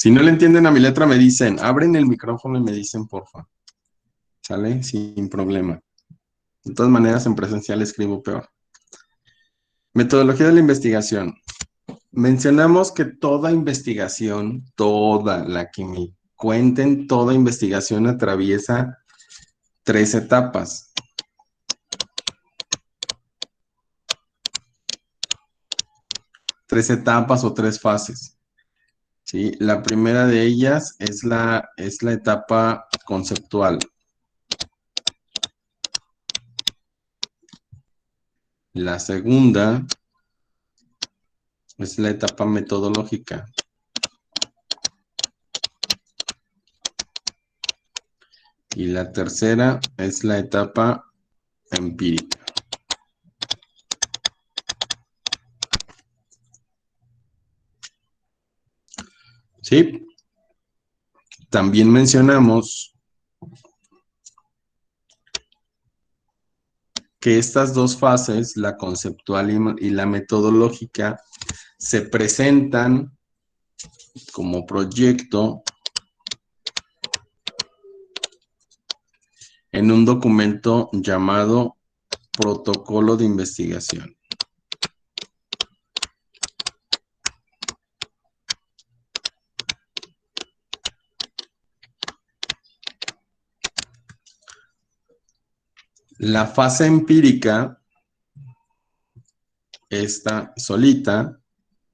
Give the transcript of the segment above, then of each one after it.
Si no le entienden a mi letra, me dicen, abren el micrófono y me dicen, porfa. ¿Sale? Sin problema. De todas maneras, en presencial escribo peor. Metodología de la investigación. Mencionamos que toda investigación, toda la que me cuenten, toda investigación atraviesa 3 etapas. 3 etapas o 3 fases. ¿Sí? La primera de ellas es la etapa conceptual. La segunda es la etapa metodológica. Y la tercera es la etapa empírica. ¿Sí? También mencionamos que estas dos fases, la conceptual y la metodológica, se presentan como proyecto en un documento llamado protocolo de investigación. La fase empírica, esta solita,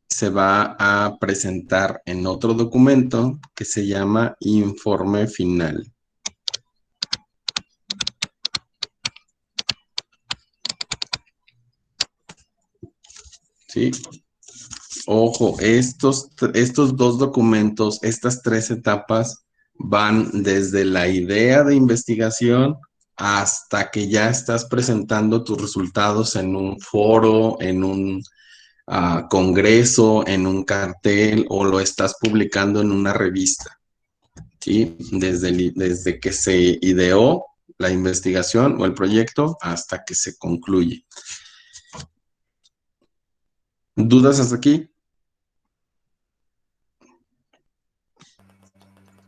se va a presentar en otro documento que se llama informe final. ¿Sí? Ojo, estos dos documentos, estas 3 etapas, van desde la idea de investigación hasta que ya estás presentando tus resultados en un foro, en un congreso, en un cartel o lo estás publicando en una revista. ¿Sí? Desde que se ideó la investigación o el proyecto hasta que se concluye. ¿Dudas hasta aquí?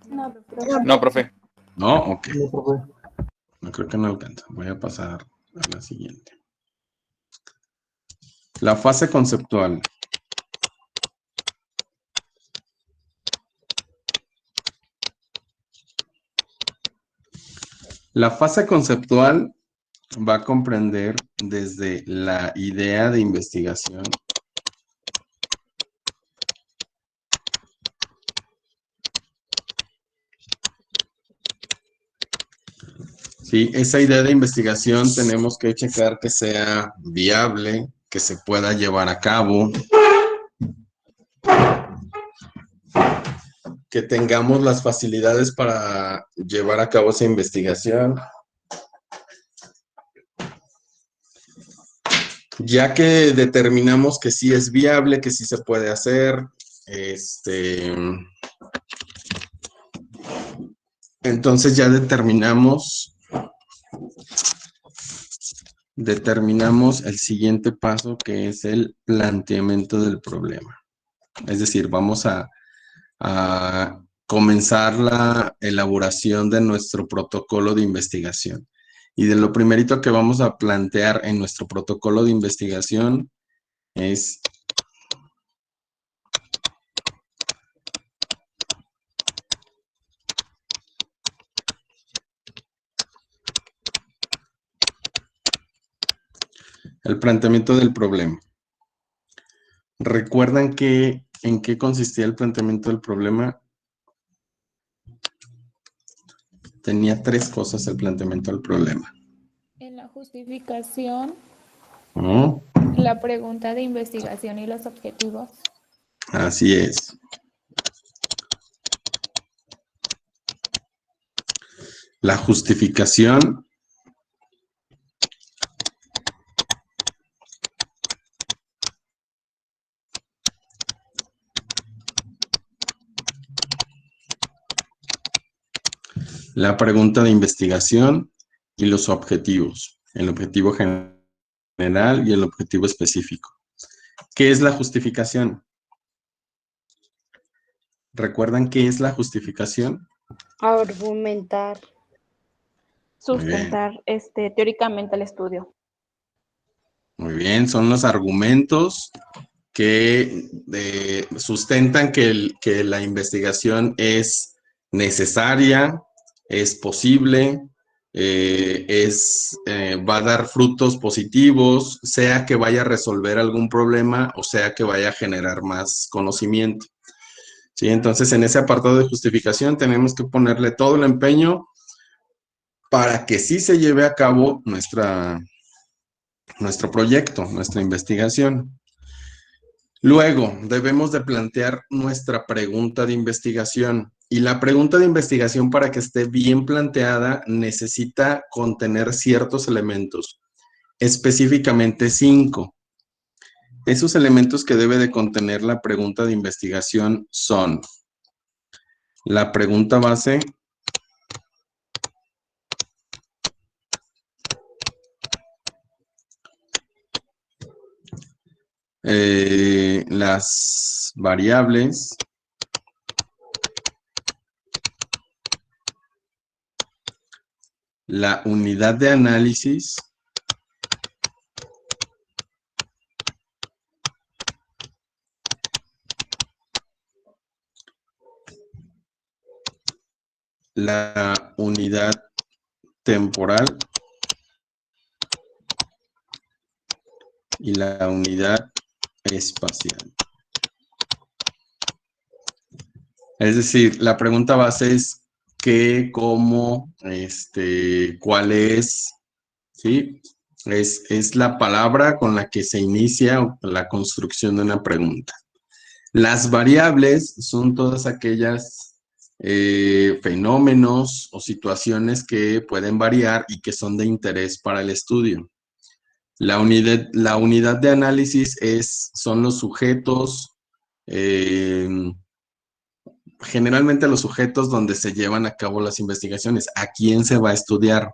No, profe. No, ok. No, profe. No creo que no alcanza. Voy a pasar a la siguiente. La fase conceptual. La fase conceptual va a comprender desde la idea de investigación, ¿sí? Esa idea de investigación tenemos que checar que sea viable, que se pueda llevar a cabo, que tengamos las facilidades para llevar a cabo esa investigación. Ya que determinamos que sí es viable, que sí se puede hacer, entonces ya determinamos el siguiente paso, que es el planteamiento del problema. Es decir, vamos a comenzar la elaboración de nuestro protocolo de investigación. Y de lo primerito que vamos a plantear en nuestro protocolo de investigación es el planteamiento del problema. ¿Recuerdan en qué consistía el planteamiento del problema? Tenía 3 cosas el planteamiento del problema. En la justificación, ¿No? la pregunta de investigación y los objetivos. Así es. La justificación, la pregunta de investigación y los objetivos. El objetivo general y el objetivo específico. ¿Qué es la justificación? ¿Recuerdan qué es la justificación? Argumentar. Muy bien. Sustentar teóricamente el estudio. Muy bien, son los argumentos que sustentan que la investigación es necesaria, es posible, va a dar frutos positivos, sea que vaya a resolver algún problema o sea que vaya a generar más conocimiento. ¿Sí? Entonces, en ese apartado de justificación tenemos que ponerle todo el empeño para que sí se lleve a cabo nuestro proyecto, nuestra investigación. Luego, debemos de plantear nuestra pregunta de investigación. Y la pregunta de investigación, para que esté bien planteada, necesita contener ciertos elementos, específicamente 5. Esos elementos que debe de contener la pregunta de investigación son la pregunta base, las variables, la unidad de análisis, la unidad temporal y la unidad espacial. Es decir, la pregunta base es qué, cómo, cuál es, ¿sí? Es la palabra con la que se inicia la construcción de una pregunta. Las variables son todas aquellas fenómenos o situaciones que pueden variar y que son de interés para el estudio. La unidad de análisis son los sujetos, generalmente los sujetos donde se llevan a cabo las investigaciones, a quién se va a estudiar.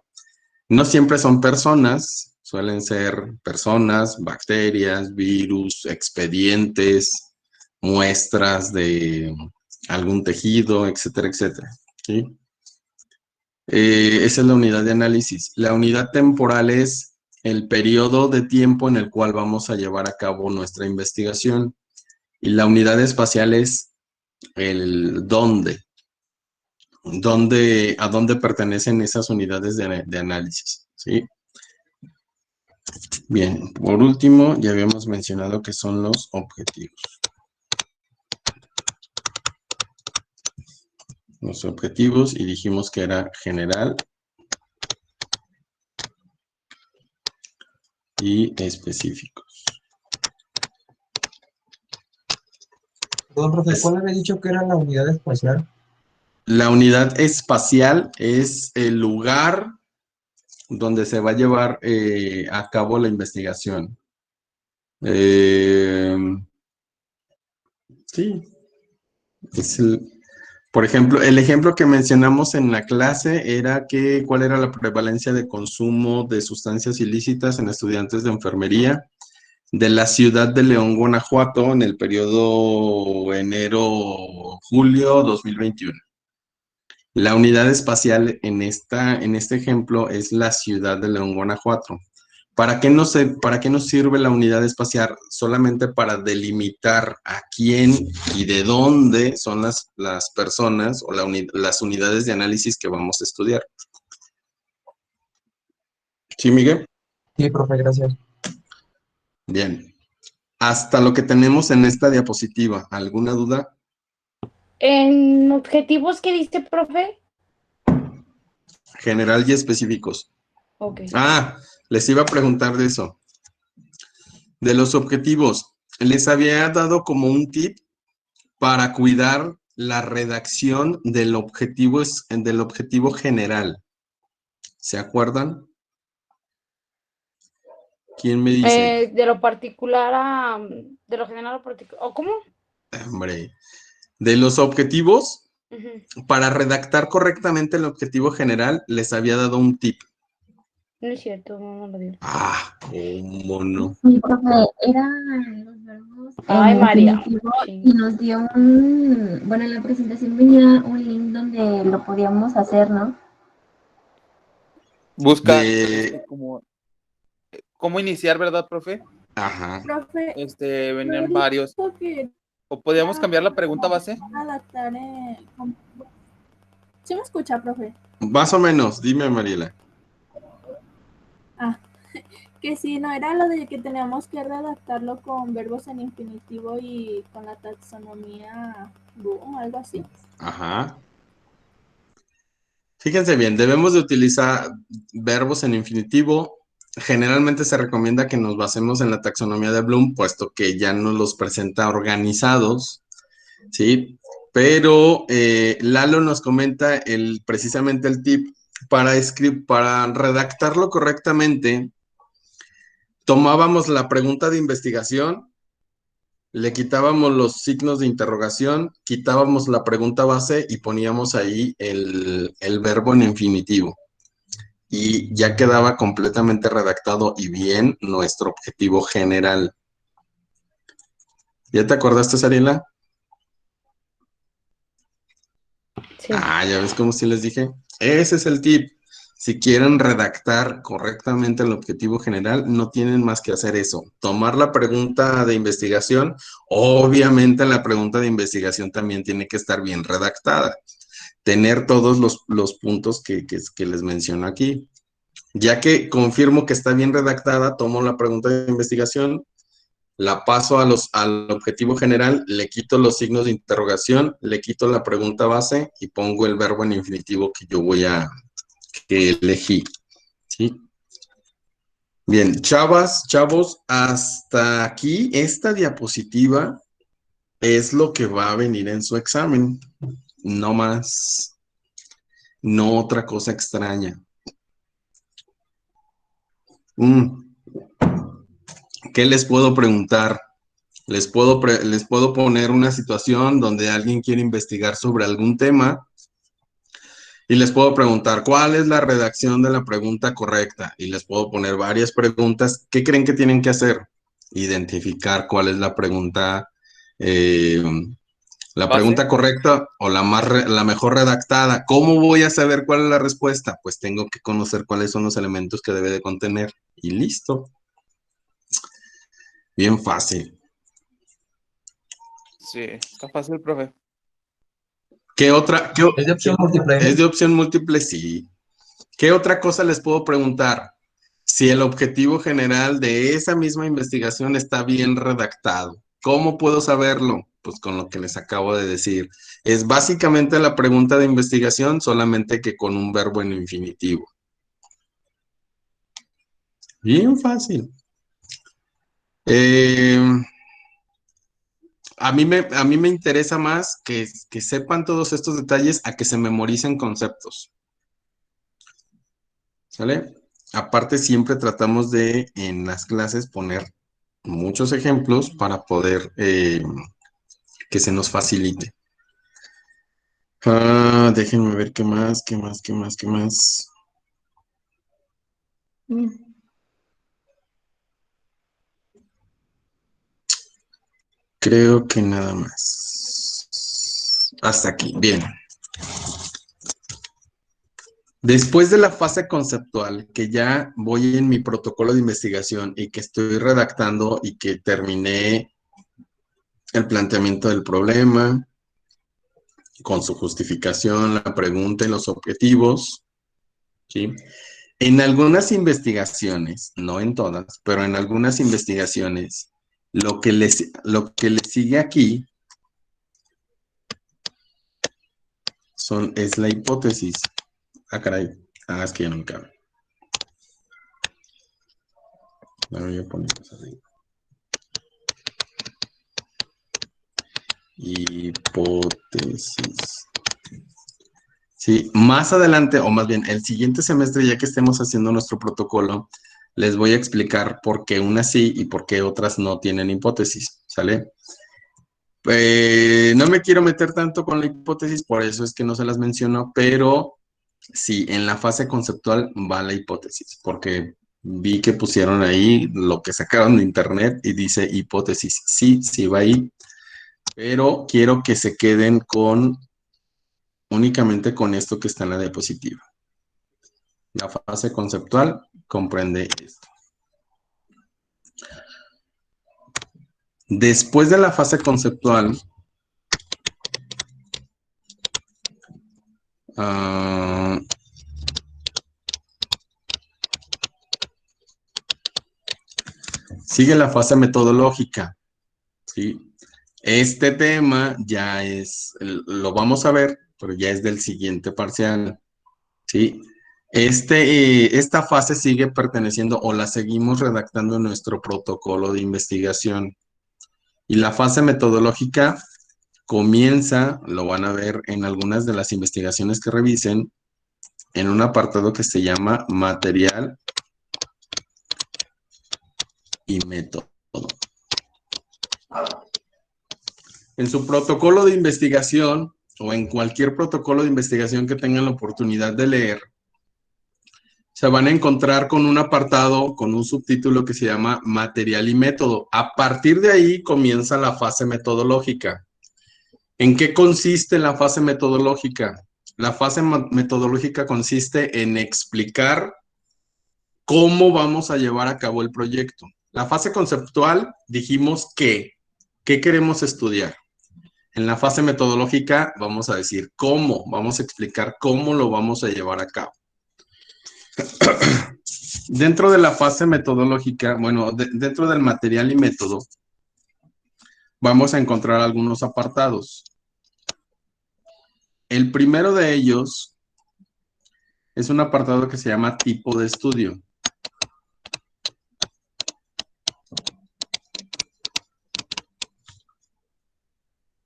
No siempre son personas, suelen ser personas, bacterias, virus, expedientes, muestras de algún tejido, etcétera, etcétera. ¿Sí? Esa es la unidad de análisis. La unidad temporal es el periodo de tiempo en el cual vamos a llevar a cabo nuestra investigación. Y la unidad espacial es el dónde. ¿A dónde pertenecen esas unidades de análisis? ¿Sí? Bien, por último, ya habíamos mencionado que son los objetivos. Los objetivos, y dijimos que era general y específicos. Don Profe, ¿cuál había dicho que era la unidad espacial? La unidad espacial es el lugar donde se va a llevar a cabo la investigación. Sí, por ejemplo, el ejemplo que mencionamos en la clase era cuál era la prevalencia de consumo de sustancias ilícitas en estudiantes de enfermería de la ciudad de León, Guanajuato, en el periodo enero-julio 2021. La unidad espacial en este ejemplo es la ciudad de León, Guanajuato. ¿Para qué nos sirve la unidad espacial? Solamente para delimitar a quién y de dónde son las personas o las unidades de análisis que vamos a estudiar. ¿Sí, Miguel? Sí, profe, gracias. Bien. Hasta lo que tenemos en esta diapositiva. ¿Alguna duda? ¿En objetivos qué dice, profe? General y específicos. Ok. Ah, les iba a preguntar de eso. De los objetivos, les había dado como un tip para cuidar la redacción del objetivo general. ¿Se acuerdan? ¿Quién me dice? De lo particular de lo general a lo particular. ¿O cómo? Hombre, de los objetivos, Uh-huh. para redactar correctamente el objetivo general, les había dado un tip. No es cierto, no lo dio. Ah, cómo no. Sí, profe, eran los verbos Ay, María. infinitivo Sí. y nos dio bueno, en la presentación venía un link donde lo podíamos hacer, ¿no? Buscar De... cómo iniciar, ¿verdad, profe? Ajá. Profe, Venían varios. dijo que ¿O podíamos cambiar la pregunta base? adaptar. ¿Sí me escucha, profe? Más o menos, dime, Mariela. Ah, que si no era lo de que teníamos que redactarlo con verbos en infinitivo y con la taxonomía Bloom, algo así. Ajá. Fíjense bien, debemos de utilizar verbos en infinitivo. Generalmente se recomienda que nos basemos en la taxonomía de Bloom, puesto que ya nos los presenta organizados, ¿sí? Pero Lalo nos comenta precisamente el tip para redactarlo correctamente. Tomábamos la pregunta de investigación, le quitábamos los signos de interrogación, quitábamos la pregunta base y poníamos ahí el verbo en infinitivo. Y ya quedaba completamente redactado y bien nuestro objetivo general. ¿Ya te acordaste, Sariela? Sí. Ah, ya ves cómo sí les dije. Ese es el tip. Si quieren redactar correctamente el objetivo general, no tienen más que hacer eso. Tomar la pregunta de investigación. Obviamente la pregunta de investigación también tiene que estar bien redactada. Tener todos los puntos que les menciono aquí. Ya que confirmo que está bien redactada, tomo la pregunta de investigación, la paso al objetivo general, le quito los signos de interrogación, le quito la pregunta base y pongo el verbo en infinitivo que elegí, ¿sí? Bien, chavos, hasta aquí esta diapositiva es lo que va a venir en su examen, no más, no otra cosa extraña. ¿Qué les puedo preguntar? Les puedo poner una situación donde alguien quiere investigar sobre algún tema y les puedo preguntar, ¿cuál es la redacción de la pregunta correcta? Y les puedo poner varias preguntas. ¿Qué creen que tienen que hacer? Identificar cuál es la pregunta, Base. correcta o la mejor redactada. ¿Cómo voy a saber cuál es la respuesta? Pues tengo que conocer cuáles son los elementos que debe de contener. Y listo. Bien fácil. Sí, está fácil, profe. ¿Qué otra? Es de opción múltiple. Es de opción múltiple, sí. ¿Qué otra cosa les puedo preguntar? Si el objetivo general de esa misma investigación está bien redactado. ¿Cómo puedo saberlo? Pues con lo que les acabo de decir. Es básicamente la pregunta de investigación, solamente que con un verbo en infinitivo. Bien fácil. A mí me interesa más que sepan todos estos detalles a que se memoricen conceptos. ¿Sale? Aparte, siempre tratamos de, en las clases, poner muchos ejemplos para poder que se nos facilite. Déjenme ver qué más. Creo que nada más. Hasta aquí, bien. Después de la fase conceptual, que ya voy en mi protocolo de investigación y que estoy redactando y que terminé el planteamiento del problema, con su justificación, la pregunta y los objetivos, ¿sí? En algunas investigaciones, no en todas, pero en algunas investigaciones, lo que le sigue aquí es la hipótesis. Ah, caray. Ah, es que ya no me cabe. Bueno, yo ponemos así. Hipótesis. Sí, más adelante, o más bien el siguiente semestre, ya que estemos haciendo nuestro protocolo, les voy a explicar por qué unas sí y por qué otras no tienen hipótesis, ¿sale? No me quiero meter tanto con la hipótesis, por eso es que no se las menciono, pero sí, en la fase conceptual va la hipótesis, porque Vi que pusieron ahí lo que sacaron de internet y dice hipótesis. Sí, sí va ahí, pero quiero que se queden con únicamente con esto que está en la diapositiva. La fase conceptual comprende esto. Después de la fase conceptual, sigue la fase metodológica, ¿sí? Este tema ya lo vamos a ver, pero ya es del siguiente parcial, ¿sí? Esta fase sigue perteneciendo o la seguimos redactando en nuestro protocolo de investigación. Y la fase metodológica comienza, lo van a ver en algunas de las investigaciones que revisen, en un apartado que se llama material y método. En su protocolo de investigación o en cualquier protocolo de investigación que tengan la oportunidad de leer, se van a encontrar con un apartado, con un subtítulo que se llama material y método. A partir de ahí comienza la fase metodológica. ¿En qué consiste la fase metodológica? La fase metodológica consiste en explicar cómo vamos a llevar a cabo el proyecto. La fase conceptual dijimos ¿qué queremos estudiar? En la fase metodológica vamos a decir cómo, vamos a explicar cómo lo vamos a llevar a cabo. Dentro de la fase metodológica, bueno, dentro del material y método, vamos a encontrar algunos apartados. El primero de ellos es un apartado que se llama tipo de estudio.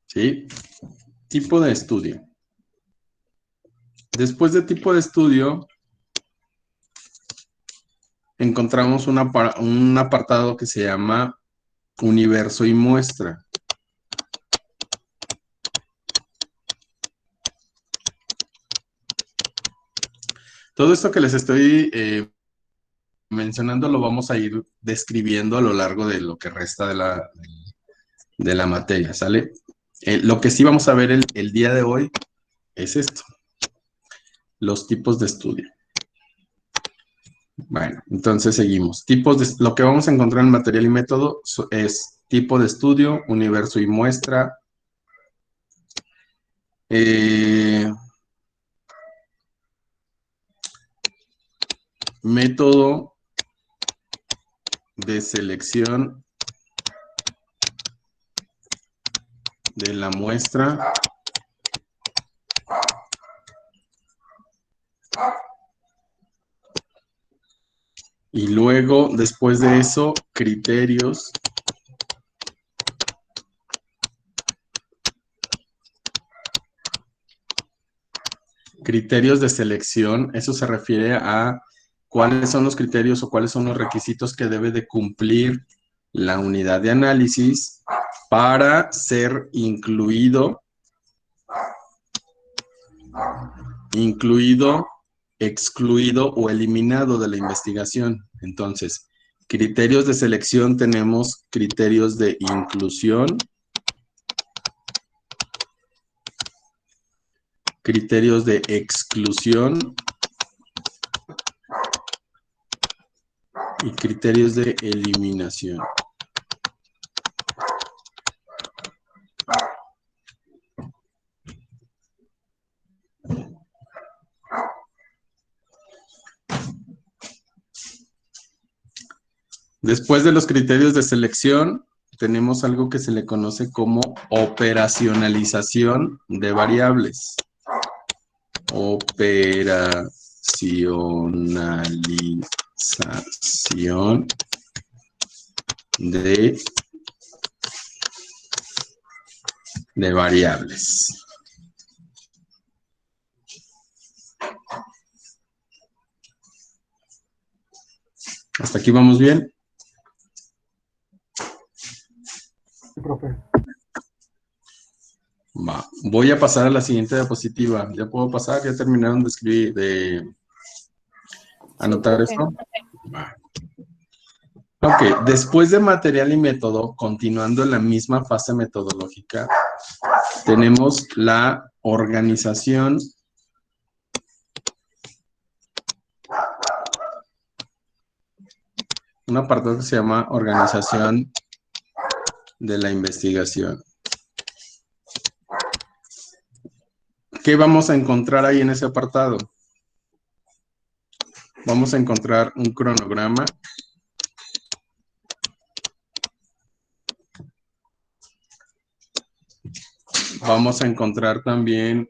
¿Sí? Tipo de estudio. Después de tipo de estudio, encontramos un apartado que se llama universo y muestra. Todo esto que les estoy mencionando lo vamos a ir describiendo a lo largo de lo que resta de la materia, ¿sale? Lo que sí vamos a ver el día de hoy es esto, los tipos de estudio. Bueno, entonces seguimos. Lo que vamos a encontrar en material y método es tipo de estudio, universo y muestra, método de selección de la muestra, y luego, después de eso, criterios de selección. Eso se refiere a cuáles son los criterios o cuáles son los requisitos que debe de cumplir la unidad de análisis para ser incluido, excluido o eliminado de la investigación. Entonces, criterios de selección, tenemos criterios de inclusión, criterios de exclusión y criterios de eliminación. Después de los criterios de selección, tenemos algo que se le conoce como operacionalización de variables. Operacionalización de variables. ¿Hasta aquí vamos bien? Profe. Va. Voy a pasar a la siguiente diapositiva. ¿Ya puedo pasar? ¿Ya terminaron de escribir, de anotar esto? Va. Ok, después de material y método, continuando en la misma fase metodológica, tenemos la organización un apartado que se llama organización de la investigación. ¿Qué vamos a encontrar ahí en ese apartado? Vamos a encontrar un cronograma. Vamos a encontrar también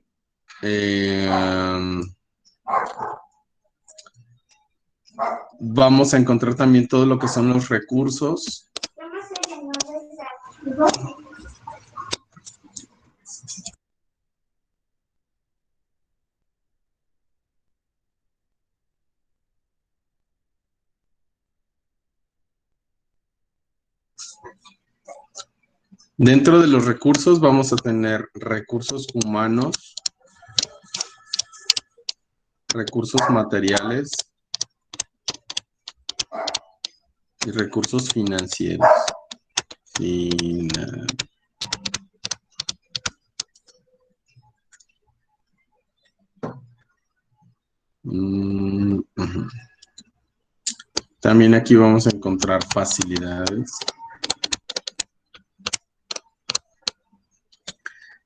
todo lo que son los recursos. Dentro de los recursos vamos a tener recursos humanos, recursos materiales y recursos financieros. Ujú. También aquí vamos a encontrar facilidades.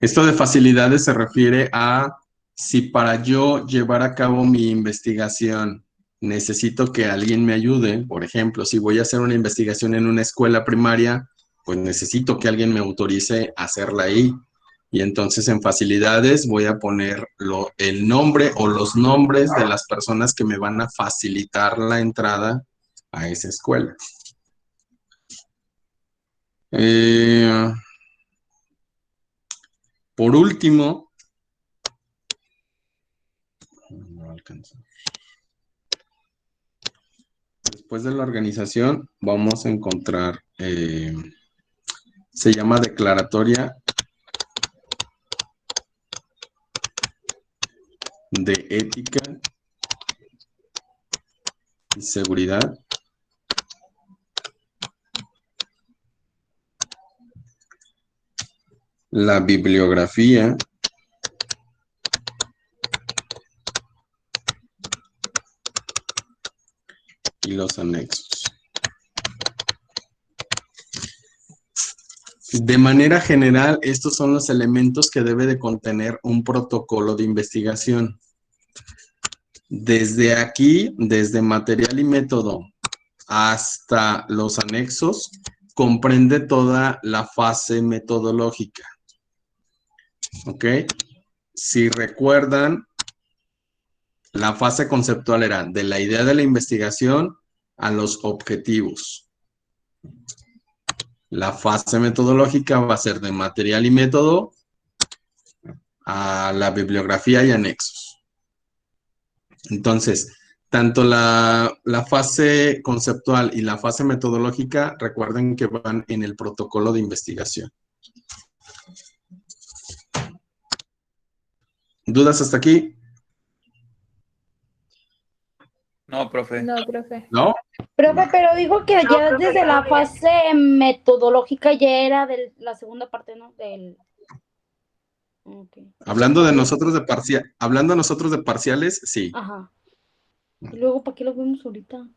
Esto de facilidades se refiere a si para yo llevar a cabo mi investigación necesito que alguien me ayude. Por ejemplo, si voy a hacer una investigación en una escuela primaria, pues necesito que alguien me autorice a hacerla ahí. Y entonces en facilidades voy a poner el nombre o los nombres de las personas que me van a facilitar la entrada a esa escuela. Por último, no alcanzo. Después de la organización vamos a encontrar, se llama declaratoria de ética y seguridad. La bibliografía. Y los anexos. De manera general, estos son los elementos que debe de contener un protocolo de investigación. Desde aquí, desde material y método hasta los anexos, comprende toda la fase metodológica. ¿Ok? Si recuerdan, la fase conceptual era de la idea de la investigación a los objetivos. La fase metodológica va a ser de material y método a la bibliografía y anexos. Entonces, tanto la fase conceptual y la fase metodológica, recuerden que van en el protocolo de investigación. ¿Dudas hasta aquí? No, profe. No, profe. ¿No? Profe, pero dijo que ya desde la fase metodológica ya era de la segunda parte, ¿no? Okay. Hablando de nosotros de parciales, sí. Ajá. Y luego, ¿para qué lo vemos ahorita?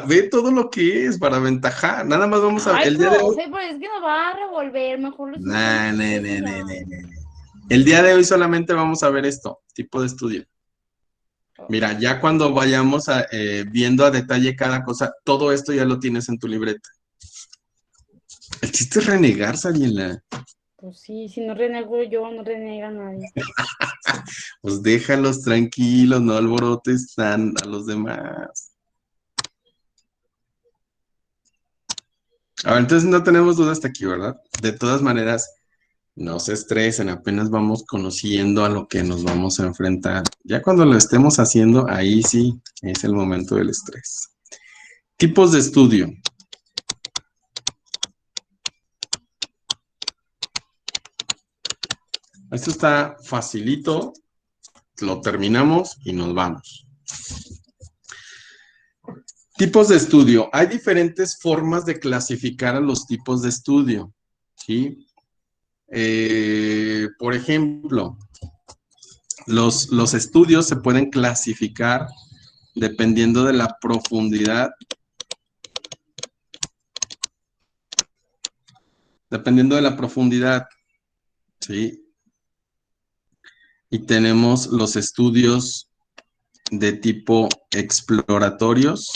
Ve todo lo que es para aventajar. Nada más vamos a Ay, el día de hoy. profe, pero es que nos va a revolver. Mejor lo Nah. El día de hoy solamente vamos a ver esto, tipo de estudio. Mira, ya cuando vayamos viendo a detalle cada cosa, todo esto ya lo tienes en tu libreta. El chiste es renegar, Sariela. Pues sí, si no renego yo, no renega nadie. Pues déjalos tranquilos, no alborotes a los demás. A ver, entonces no tenemos duda hasta aquí, ¿verdad? De todas maneras, no se estresen, apenas vamos conociendo a lo que nos vamos a enfrentar. Ya cuando lo estemos haciendo, ahí sí es el momento del estrés. Tipos de estudio. Esto está facilito, lo terminamos y nos vamos. Tipos de estudio. Hay diferentes formas de clasificar a los tipos de estudio, ¿sí? Por ejemplo, los estudios se pueden clasificar dependiendo de la profundidad. Dependiendo de la profundidad, ¿sí? Y tenemos los estudios de tipo exploratorios.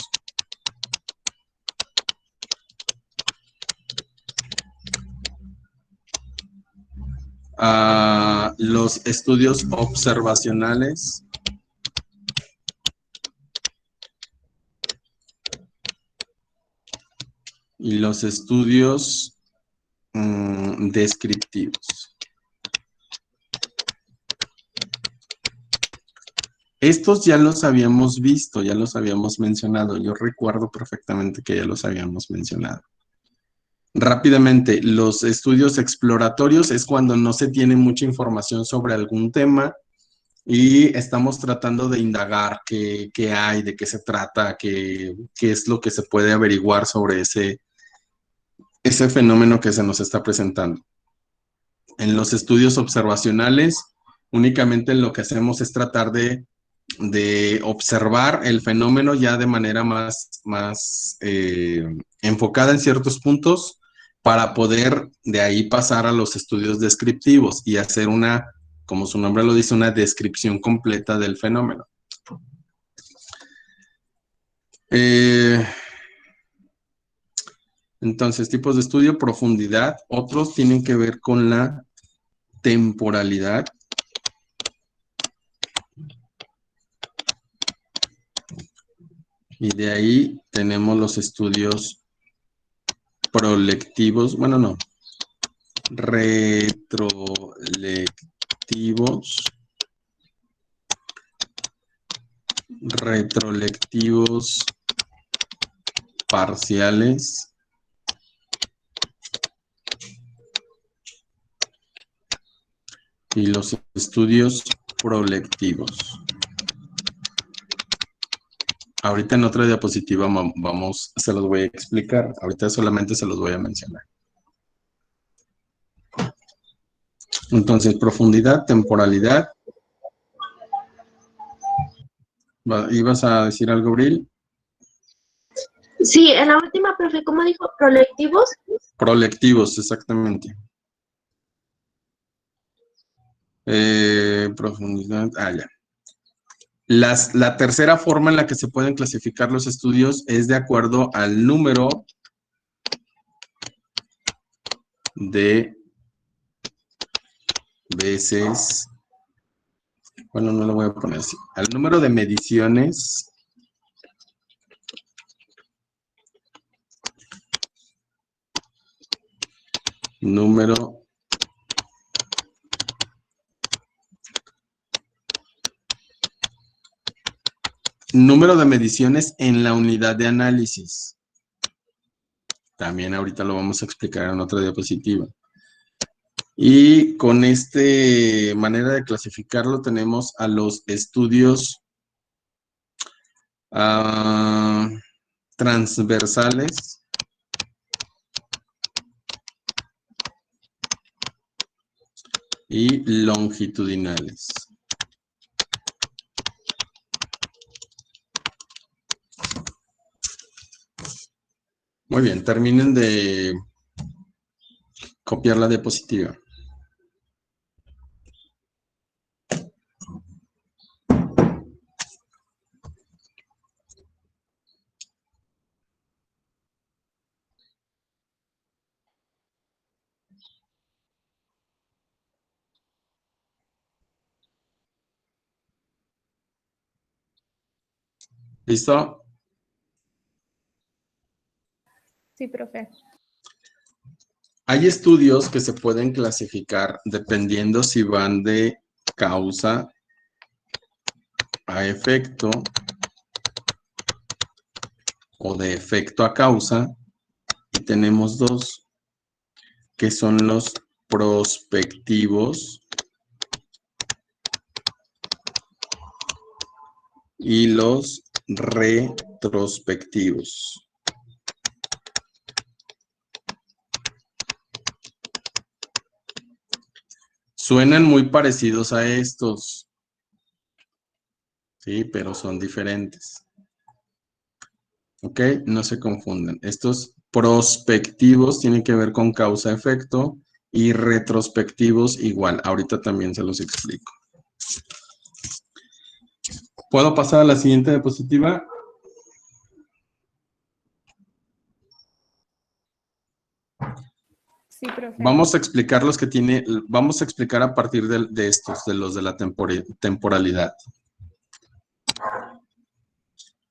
Los estudios observacionales. Y los estudios descriptivos. Estos ya los habíamos visto, ya los habíamos mencionado. Yo recuerdo perfectamente que ya los habíamos mencionado. Rápidamente, los estudios exploratorios es cuando no se tiene mucha información sobre algún tema y estamos tratando de indagar qué hay, de qué se trata, qué es lo que se puede averiguar sobre ese fenómeno que se nos está presentando. En los estudios observacionales, únicamente lo que hacemos es tratar de observar el fenómeno ya de manera más enfocada en ciertos puntos para poder de ahí pasar a los estudios descriptivos y hacer una, como su nombre lo dice, una descripción completa del fenómeno. Entonces, tipos de estudio, profundidad. Otros tienen que ver con la temporalidad. Y de ahí tenemos los estudios prolectivos, bueno, no, retrolectivos parciales y los estudios prolectivos. Ahorita en otra diapositiva se los voy a explicar. Ahorita solamente se los voy a mencionar. Entonces, profundidad, temporalidad. ¿Ibas a decir algo, Abril? Sí, en la última, profe, ¿cómo dijo? ¿Prolectivos? Prolectivos, exactamente. Profundidad, ya. La tercera forma en la que se pueden clasificar los estudios es de acuerdo al número de veces, bueno, no lo voy a poner así, al número de mediciones número de mediciones en la unidad de análisis. También ahorita lo vamos a explicar en otra diapositiva. Y con esta manera de clasificarlo tenemos a los estudios transversales y longitudinales. Muy bien, terminen de copiar la diapositiva. ¿Listo? Sí, profe. Hay estudios que se pueden clasificar dependiendo si van de causa a efecto o de efecto a causa. Y tenemos dos, que son los prospectivos y los retrospectivos. Suenan muy parecidos a estos, sí, pero son diferentes. ¿Ok? No se confundan. Estos prospectivos tienen que ver con causa-efecto y retrospectivos igual. Ahorita también se los explico. ¿Puedo pasar a la siguiente diapositiva? Sí, profe. Vamos a explicar los que tiene, vamos a explicar a partir de estos, de los de la temporalidad.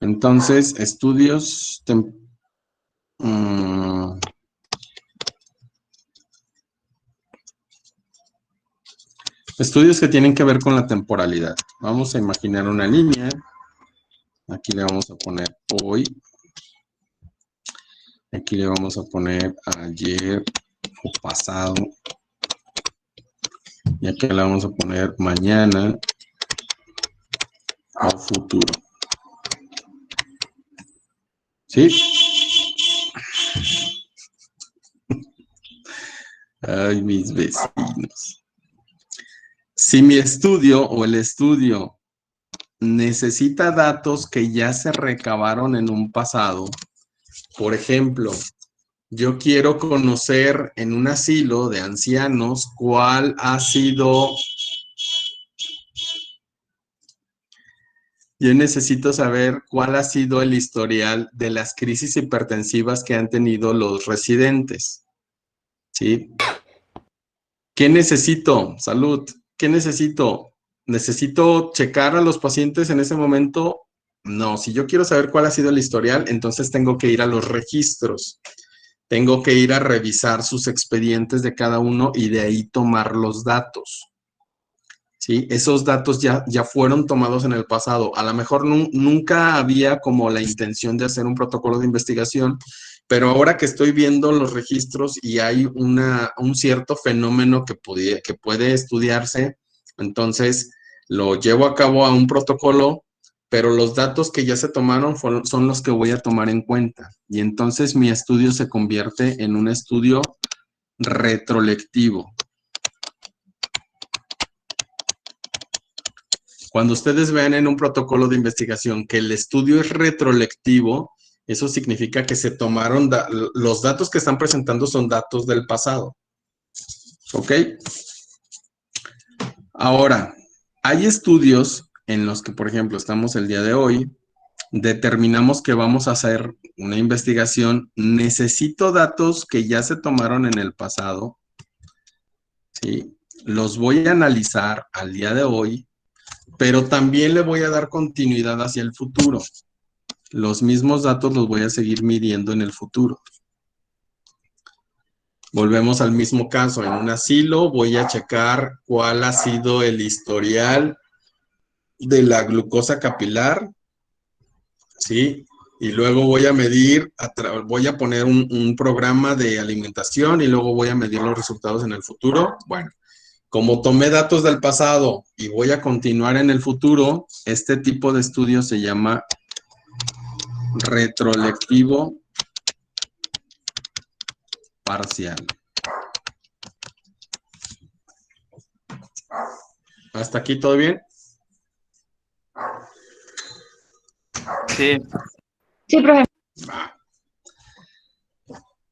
Entonces, estudios, estudios que tienen que ver con la temporalidad. Vamos a imaginar una línea. Aquí le vamos a poner hoy. Aquí le vamos a poner ayer o pasado. Y aquí le vamos a poner mañana o futuro. ¿Sí? Ay, mis vecinos. Si mi estudio o el estudio necesita datos que ya se recabaron en un pasado, por ejemplo, yo quiero conocer en un asilo de ancianos cuál ha sido... Yo necesito saber cuál ha sido el historial de las crisis hipertensivas que han tenido los residentes. ¿Sí? ¿Qué necesito? Salud. ¿Qué necesito? ¿Necesito checar a los pacientes en ese momento? No. Si yo quiero saber cuál ha sido el historial, entonces tengo que ir a los registros. Tengo que ir a revisar sus expedientes de cada uno y de ahí tomar los datos. ¿Sí? Esos datos ya fueron tomados en el pasado. A lo mejor nunca había como la intención de hacer un protocolo de investigación, pero ahora que estoy viendo los registros y hay un cierto fenómeno que puede estudiarse, entonces lo llevo a cabo a un protocolo, pero los datos que ya se tomaron son los que voy a tomar en cuenta. Y entonces mi estudio se convierte en un estudio retrolectivo. Cuando ustedes vean en un protocolo de investigación que el estudio es retrolectivo, eso significa que se tomaron, los datos que están presentando son datos del pasado. ¿Ok? Ahora, hay estudios en los que, por ejemplo, estamos el día de hoy, determinamos que vamos a hacer una investigación, necesito datos que ya se tomaron en el pasado, ¿sí? Los voy a analizar al día de hoy, pero también le voy a dar continuidad hacia el futuro. Los mismos datos los voy a seguir midiendo en el futuro. Volvemos al mismo caso. En un asilo voy a checar cuál ha sido el historial de la glucosa capilar, ¿sí? Y luego voy a medir, voy a poner un programa de alimentación y luego voy a medir los resultados en el futuro. Bueno. Como tomé datos del pasado y voy a continuar en el futuro, este tipo de estudio se llama retrolectivo parcial. ¿Hasta aquí todo bien? Sí. Sí, profe.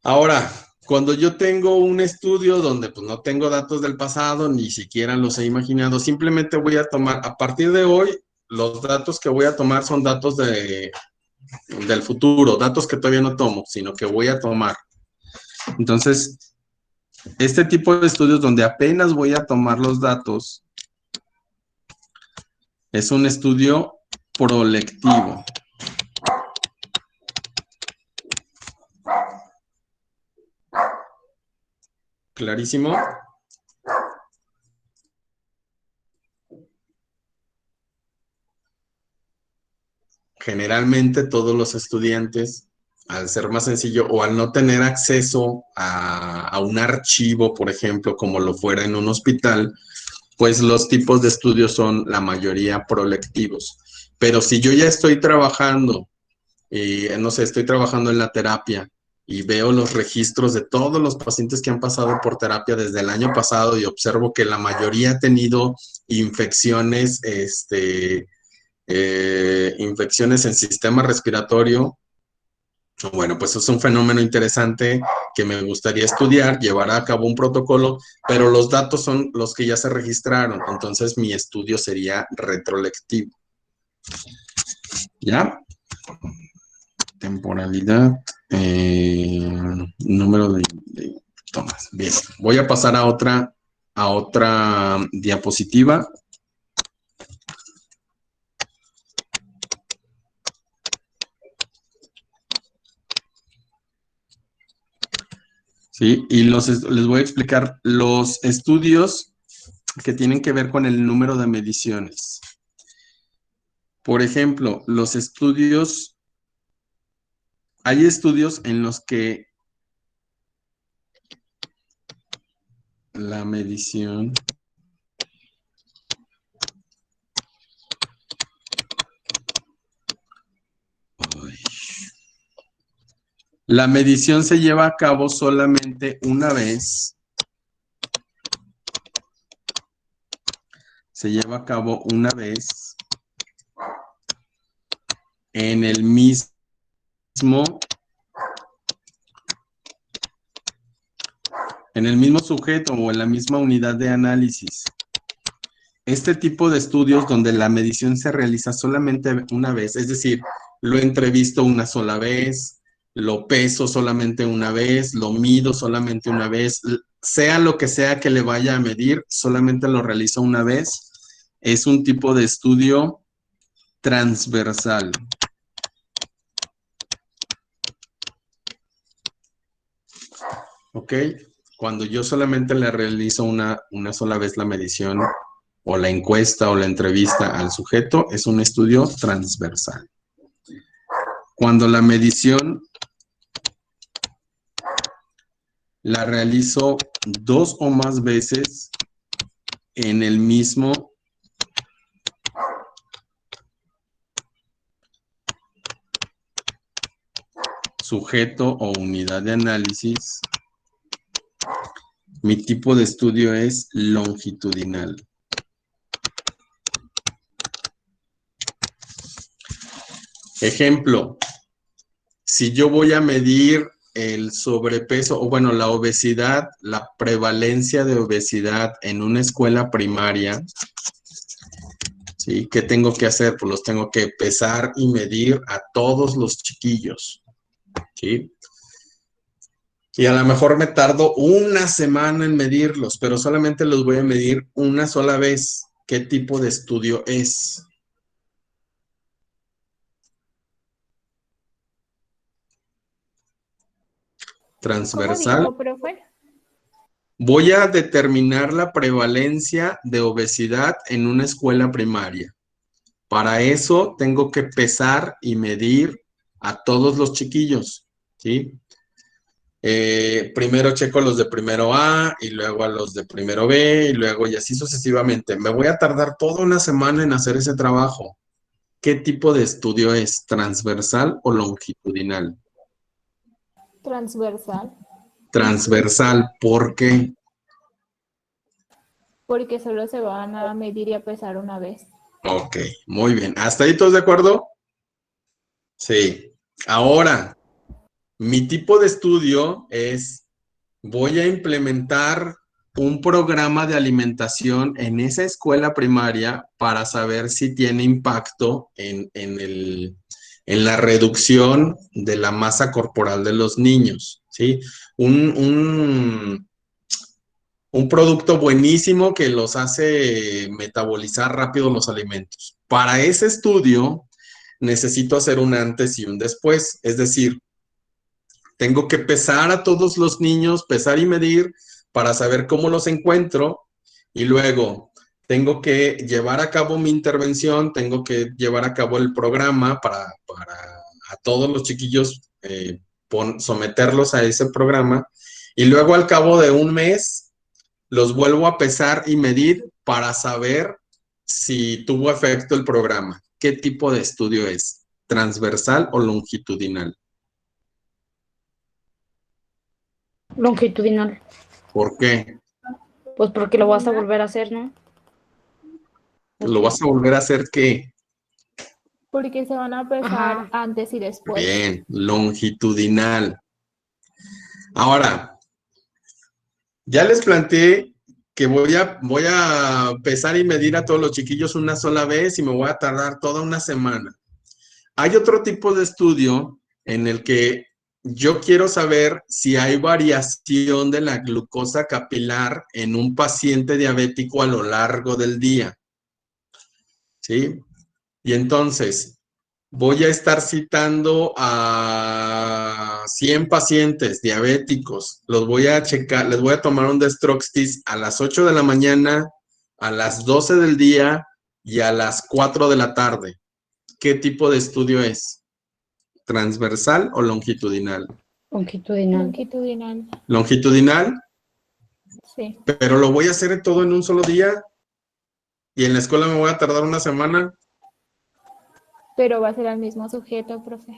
Ahora, cuando yo tengo un estudio donde pues no tengo datos del pasado, ni siquiera los he imaginado, simplemente voy a tomar, a partir de hoy, los datos que voy a tomar son datos del futuro, datos que todavía no tomo, sino que voy a tomar. Entonces, este tipo de estudios donde apenas voy a tomar los datos, es un estudio prolectivo. ¿Clarísimo? Generalmente todos los estudiantes, al ser más sencillo o al no tener acceso a un archivo, por ejemplo, como lo fuera en un hospital, pues los tipos de estudios son la mayoría prolectivos. Pero si yo ya estoy trabajando, no sé, estoy trabajando en la terapia y veo los registros de todos los pacientes que han pasado por terapia desde el año pasado y observo que la mayoría ha tenido infecciones, infecciones en sistema respiratorio. Bueno, pues es un fenómeno interesante que me gustaría estudiar, llevar a cabo un protocolo, pero los datos son los que ya se registraron, entonces mi estudio sería retrolectivo. ¿Ya? Temporalidad, número de tomas. Bien, voy a pasar a otra diapositiva. Sí, y les voy a explicar los estudios que tienen que ver con el número de mediciones. Por ejemplo, hay estudios en los que la medición se lleva a cabo solamente una vez. Se lleva a cabo una vez en el mismo sujeto o en la misma unidad de análisis. Este tipo de estudios donde la medición se realiza solamente una vez, es decir, lo entrevisto una sola vez, lo peso solamente una vez, lo mido solamente una vez, sea lo que sea que le vaya a medir, solamente lo realizo una vez. Es un tipo de estudio transversal. ¿Ok? Cuando yo solamente le realizo una sola vez la medición o la encuesta o la entrevista al sujeto, es un estudio transversal. Cuando la medición la realizo 2 o más veces en el mismo sujeto o unidad de análisis, mi tipo de estudio es longitudinal. Ejemplo, si yo voy a medir el sobrepeso, o bueno, la obesidad, la prevalencia de obesidad en una escuela primaria, ¿sí? ¿Qué tengo que hacer? Pues los tengo que pesar y medir a todos los chiquillos, ¿sí? Y a lo mejor me tardo una semana en medirlos, pero solamente los voy a medir una sola vez. ¿Qué tipo de estudio es? Transversal. ¿Cómo dijo, profe? Voy a determinar la prevalencia de obesidad en una escuela primaria. Para eso tengo que pesar y medir a todos los chiquillos, ¿sí? Primero checo los de primero A y luego a los de primero B y luego y así sucesivamente. Me voy a tardar toda una semana en hacer ese trabajo. ¿Qué tipo de estudio es? ¿Transversal o longitudinal? Transversal. Transversal, ¿por qué? Porque solo se van a medir y a pesar una vez. Ok, muy bien. ¿Hasta ahí todos de acuerdo? Sí. Ahora, mi tipo de estudio es, voy a implementar un programa de alimentación en esa escuela primaria para saber si tiene impacto en la reducción de la masa corporal de los niños, ¿sí? Un producto buenísimo que los hace metabolizar rápido los alimentos. Para ese estudio necesito hacer un antes y un después, es decir, tengo que pesar a todos los niños, pesar y medir para saber cómo los encuentro y luego tengo que llevar a cabo mi intervención, tengo que llevar a cabo el programa para a todos los chiquillos someterlos a ese programa y luego al cabo de un mes los vuelvo a pesar y medir para saber si tuvo efecto el programa. ¿Qué tipo de estudio es? ¿Transversal o longitudinal? Longitudinal. ¿Por qué? Pues porque lo vas a volver a hacer, ¿no? ¿Lo vas a volver a hacer qué? Porque se van a pesar Ajá. antes y después. Bien, longitudinal. Ahora, ya les planteé que voy a pesar y medir a todos los chiquillos una sola vez y me voy a tardar toda una semana. Hay otro tipo de estudio en el que yo quiero saber si hay variación de la glucosa capilar en un paciente diabético a lo largo del día. ¿Sí? Y entonces, voy a estar citando a 100 pacientes diabéticos. Los voy a checar, les voy a tomar un dextroxtis a las 8 de la mañana, a las 12 del día y a las 4 de la tarde. ¿Qué tipo de estudio es? ¿Transversal o longitudinal? Longitudinal. Longitudinal. Longitudinal, Sí. pero lo voy a hacer todo en un solo día y en la escuela me voy a tardar una semana. Pero va a ser al mismo sujeto, profe.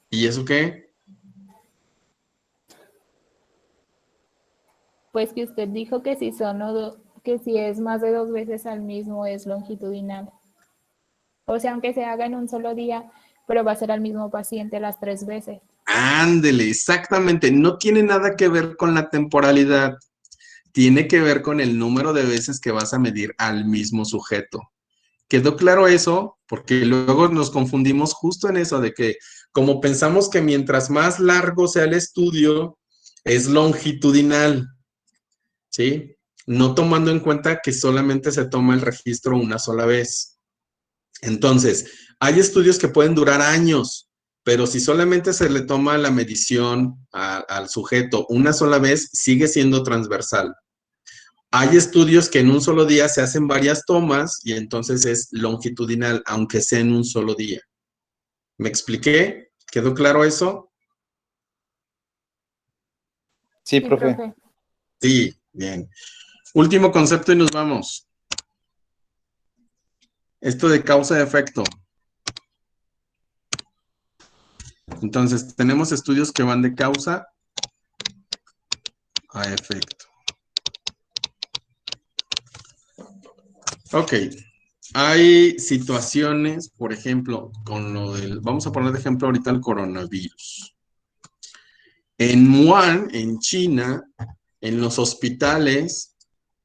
¿Y eso qué? Pues que usted dijo que si son que si es más de 2 veces al mismo es longitudinal. O sea, aunque se haga en un solo día, pero va a ser al mismo paciente las 3 veces. Ándele, exactamente. No tiene nada que ver con la temporalidad. Tiene que ver con el número de veces que vas a medir al mismo sujeto. ¿Quedó claro eso? Porque luego nos confundimos justo en eso de que como pensamos que mientras más largo sea el estudio, es longitudinal, ¿sí? No tomando en cuenta que solamente se toma el registro una sola vez. Entonces, hay estudios que pueden durar años, pero si solamente se le toma la medición al sujeto una sola vez, sigue siendo transversal. Hay estudios que en un solo día se hacen varias tomas y entonces es longitudinal, aunque sea en un solo día. ¿Me expliqué? ¿Quedó claro eso? Sí, Sí, profe. profe. Sí, bien. Último concepto y nos vamos. Esto de causa y efecto. Entonces, tenemos estudios que van de causa a efecto. Ok. Hay situaciones, por ejemplo, con lo del, vamos a poner de ejemplo ahorita el coronavirus. En Wuhan, en China, en los hospitales,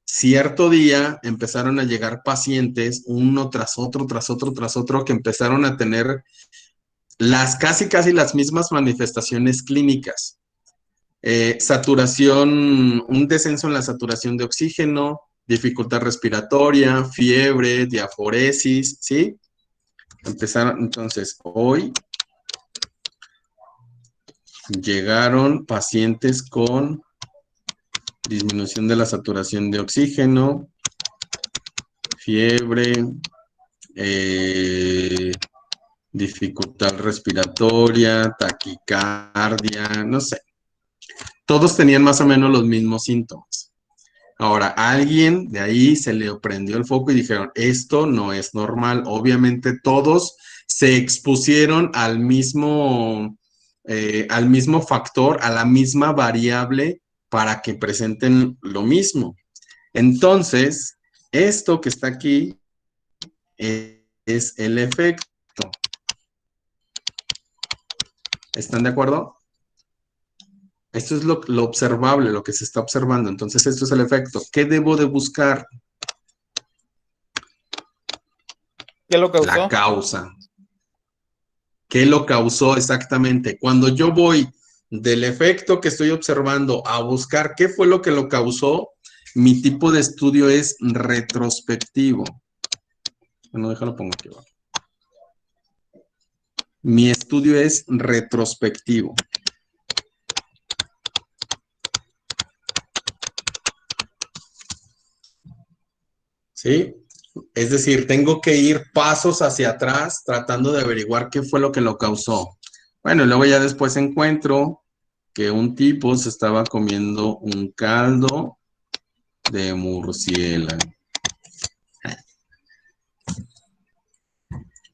cierto día empezaron a llegar pacientes, uno tras otro, tras otro, tras otro, que empezaron a tener casi las mismas manifestaciones clínicas. Saturación, un descenso en la saturación de oxígeno, dificultad respiratoria, fiebre, diaforesis, ¿sí? Empezaron, entonces, hoy llegaron pacientes con disminución de la saturación de oxígeno, fiebre, dificultad respiratoria, taquicardia, no sé. Todos tenían más o menos los mismos síntomas. Ahora, a alguien de ahí se le prendió el foco y dijeron, esto no es normal. Obviamente todos se expusieron al mismo factor, a la misma variable para que presenten lo mismo. Entonces, esto que está aquí es el efecto. ¿Están de acuerdo? Esto es lo observable, lo que se está observando. Entonces, esto es el efecto. ¿Qué debo de buscar? ¿Qué lo causó? La causa. ¿Qué lo causó exactamente? Cuando yo voy del efecto que estoy observando a buscar qué fue lo que lo causó, mi tipo de estudio es retrospectivo. Bueno, déjalo pongo aquí abajo. Mi estudio es retrospectivo. ¿Sí? Es decir, tengo que ir pasos hacia atrás tratando de averiguar qué fue lo que lo causó. Bueno, y luego ya después encuentro que un tipo se estaba comiendo un caldo de murciélago.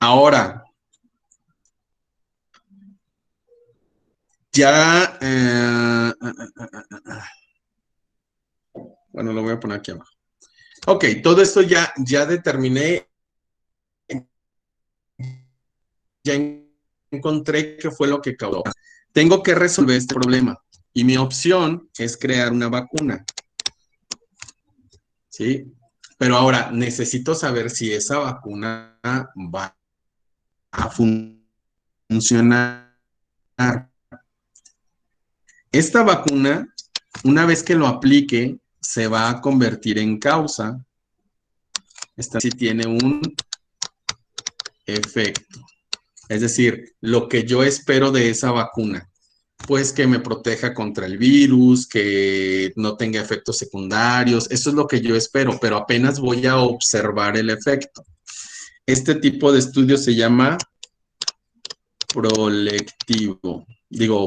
Ahora, ya, bueno, lo voy a poner aquí abajo. Ok, todo esto ya determiné, ya encontré qué fue lo que causó. Tengo que resolver este problema y mi opción es crear una vacuna. ¿Sí? Pero ahora necesito saber si esa vacuna va a funcionar. Esta vacuna, una vez que lo aplique, se va a convertir en causa. Esta sí tiene un efecto. Es decir, lo que yo espero de esa vacuna, pues que me proteja contra el virus, que no tenga efectos secundarios. Eso es lo que yo espero, pero apenas voy a observar el efecto. Este tipo de estudio se llama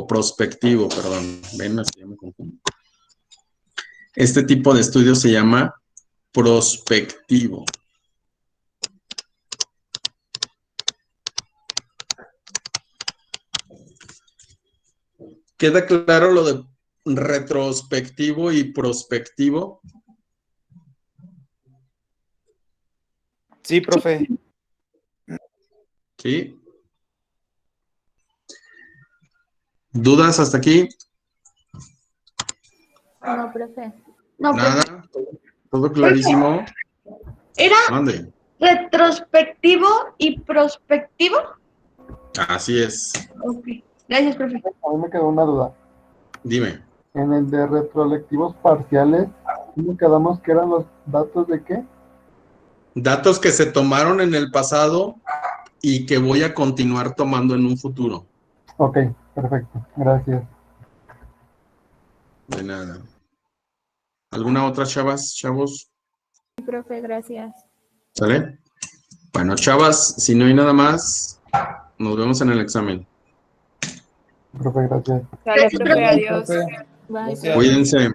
prospectivo, perdón. Ven, así ya me confundo. Este tipo de estudio se llama prospectivo. ¿Queda claro lo de retrospectivo y prospectivo? Sí, profe. ¿Sí? ¿Dudas hasta aquí? No, profe. No, Nada. profe. ¿Todo clarísimo? ¿Era ¿Dónde? retrospectivo y prospectivo? Así es. Ok. Gracias, profe. A mí me quedó una duda. Dime. En el de retrolectivos parciales, ¿cómo quedamos que eran los datos de qué? Datos que se tomaron en el pasado y que voy a continuar tomando en un futuro. Ok, perfecto. Gracias. De nada. ¿Alguna otra, chavos? Sí, profe, gracias. ¿Sale? Bueno, chavas, si no hay nada más, nos vemos en el examen. Profe, gracias. Dale, profe, adiós. Profe. Bye, Gracias. Cuídense.